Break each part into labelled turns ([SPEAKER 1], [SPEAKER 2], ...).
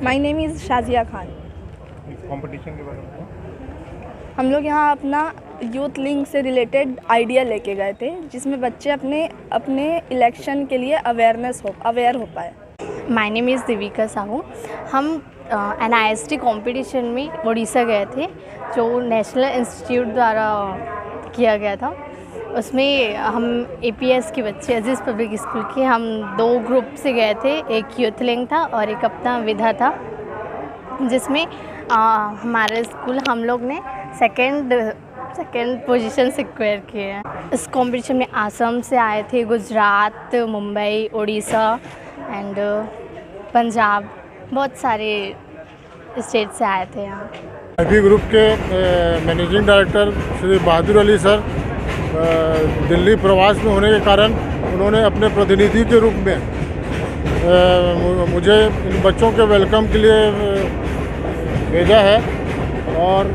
[SPEAKER 1] My name is Shazia Khan.
[SPEAKER 2] Competition के बारे में
[SPEAKER 1] हम लोग यहाँ अपना यूथ लिंक से रिलेटेड आइडिया लेके गए थे, जिसमें बच्चे अपने इलेक्शन के लिए अवेयर हो पाए।
[SPEAKER 3] My name is Devika Sahu. हम NIST कंपटीशन में उड़ीसा गए थे, जो नेशनल इंस्टीट्यूट द्वारा किया गया था। उसमें हम APS के बच्चे अजीज़ पब्लिक स्कूल के हम 2 ग्रुप से गए थे। एक यूथ लिंक था और एक अपना विधा था, जिसमें हमारे स्कूल हम लोग ने सेकंड पोजीशन सिक्योर किए हैं। इस कंपटीशन में आसाम से आए थे, गुजरात, मुंबई, उड़ीसा एंड पंजाब, बहुत सारे स्टेट से आए थे यहाँ।
[SPEAKER 2] IB ग्रुप के मैनेजिंग डायरेक्टर श्री बहादुर अली सर दिल्ली प्रवास में होने के कारण उन्होंने अपने प्रतिनिधि के रूप में मुझे इन बच्चों के वेलकम के लिए भेजा है, और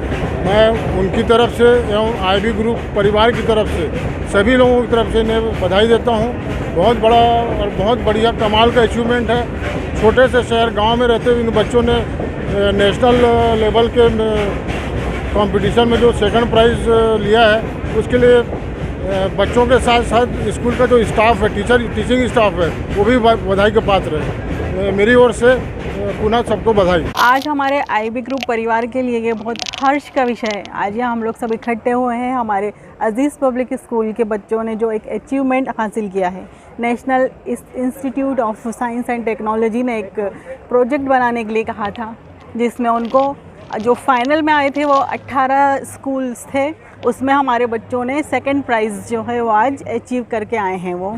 [SPEAKER 2] मैं उनकी तरफ से एवं IB ग्रुप परिवार की तरफ से सभी लोगों की तरफ से इन्हें बधाई देता हूँ। बहुत बड़ा और बहुत बढ़िया कमाल का अचीवमेंट है। छोटे से शहर गांव में रहते हुए इन बच्चों ने नेशनल लेवल के कंपटीशन में जो सेकंड प्राइज़ लिया है, उसके लिए बच्चों के साथ साथ स्कूल का जो स्टाफ है, टीचिंग स्टाफ है, वो भी बधाई के पात्र है। मेरी ओर से पुनः सबको बधाई।
[SPEAKER 4] आज हमारे IB ग्रुप परिवार के लिए ये बहुत हर्ष का विषय है। आज यहाँ हम लोग सब इकट्ठे हुए हैं। हमारे अजीज़ पब्लिक स्कूल के बच्चों ने जो एक अचीवमेंट हासिल किया है, national institute of science and technology ने एक प्रोजेक्ट बनाने के लिए कहा था, जिसमें उनको जो फाइनल में आए थे वो 18 स्कूल्स थे। उसमें हमारे बच्चों ने सेकंड प्राइज़ जो है वो आज अचीव करके आए हैं। वो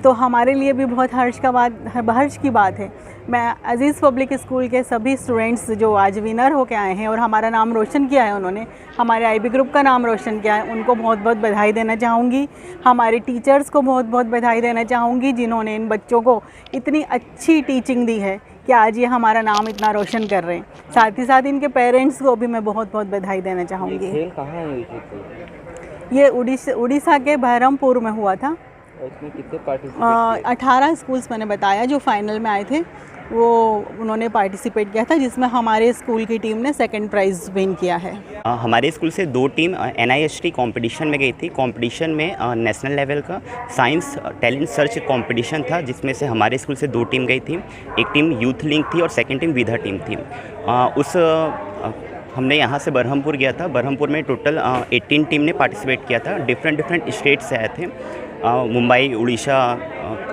[SPEAKER 4] तो हमारे लिए भी बहुत हर्ष की बात है। मैं अजीज़ पब्लिक स्कूल के सभी स्टूडेंट्स जो आज विनर होके आए हैं और हमारा नाम रोशन किया है, उन्होंने हमारे IB ग्रुप का नाम रोशन किया है, उनको बहुत बहुत बधाई देना चाहूँगी। हमारे टीचर्स को बहुत बहुत बधाई देना चाहूँगी, जिन्होंने इन बच्चों को इतनी अच्छी टीचिंग दी है कि आज ये हमारा नाम इतना रोशन कर रहे हैं। साथ ही साथ इनके पेरेंट्स को भी मैं बहुत बहुत बधाई देना चाहूँगी।
[SPEAKER 5] खेल कहाँ हुई थी?
[SPEAKER 4] ये उड़ीसा के बहरमपुर में हुआ था।
[SPEAKER 5] इसमें कितने पार्टिसिपेट
[SPEAKER 4] 18 स्कूल्स मैंने बताया जो फाइनल में आए थे, वो उन्होंने पार्टिसिपेट किया था, जिसमें हमारे स्कूल की टीम ने सेकंड प्राइज़ विन किया है।
[SPEAKER 6] हमारे स्कूल से 2 टीम NIST कंपटीशन में गई थी। कंपटीशन में नेशनल लेवल का साइंस टैलेंट सर्च कंपटीशन था, जिसमें से हमारे स्कूल से 2 टीम गई थी। एक टीम यूथ लिंक थी और सेकंड टीम विधा टीम थी। हमने यहाँ से बरहमपुर गया था। बरहमपुर में टोटल 18 टीम ने पार्टिसिपेट किया था। डिफरेंट स्टेट से आए थे, मुंबई, उड़ीसा,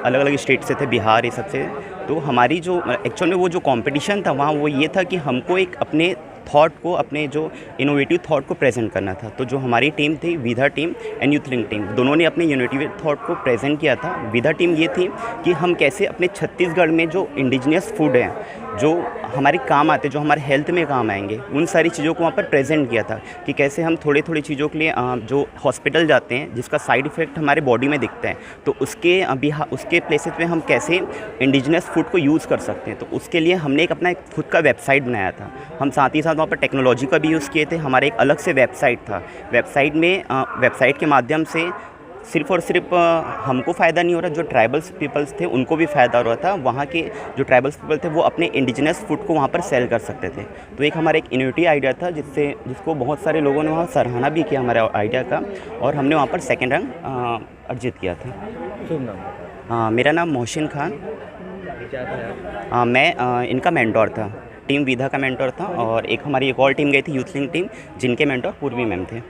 [SPEAKER 6] अलग अलग स्टेट से थे, बिहार, ये सब से। तो हमारी जो एक्चुअल में वो जो कंपटीशन था वहाँ वो ये था कि हमको एक अपने थॉट को, अपने जो इनोवेटिव थॉट को प्रेजेंट करना था। तो जो हमारी टीम थी, विधा team and youth link team, दोनों ने अपने इनोवेटिव थॉट को प्रेजेंट किया था। विधा टीम ये थी कि हम कैसे अपने छत्तीसगढ़ में जो इंडिजिनियस फूड हैं, जो हमारे काम आते, जो हमारे हेल्थ में काम आएंगे, उन सारी चीज़ों को वहाँ पर प्रेजेंट किया था कि कैसे हम थोड़ी चीज़ों के लिए जो हॉस्पिटल जाते हैं, जिसका साइड इफ़ेक्ट हमारे बॉडी में दिखता है, तो उसके प्लेसेस पे हम कैसे इंडिजिनियस फूड को यूज़ कर सकते हैं। तो उसके लिए हमने एक अपना खुद का वेबसाइट बनाया था। हम साथ ही साथ वहाँ पर टेक्नोलॉजी का भी यूज़ किए थे। हमारे एक अलग से वेबसाइट था। वेबसाइट के माध्यम से सिर्फ़ और सिर्फ हमको फ़ायदा नहीं हो रहा, जो ट्राइबल्स पीपल्स थे उनको भी फ़ायदा हो रहा था। वहाँ के जो ट्राइबल्स पीपल थे वो अपने इंडिजिनस फूड को वहाँ पर सेल कर सकते थे। तो एक हमारा एक इनोवेटिव आइडिया था, जिसको बहुत सारे लोगों ने वहाँ सराहना भी किया हमारे आइडिया का, और हमने वहाँ पर सेकेंड रैंक अर्जित किया था।
[SPEAKER 5] शुभ नाम?
[SPEAKER 6] मेरा नाम मोहसिन खान। मैं इनका मेंटोर था, टीम विधा का मेंटोर था, और एक हमारी एक और टीम गई थी, यूथ लिंक टीम, जिनके मेंटोर पूर्वी मैम थे।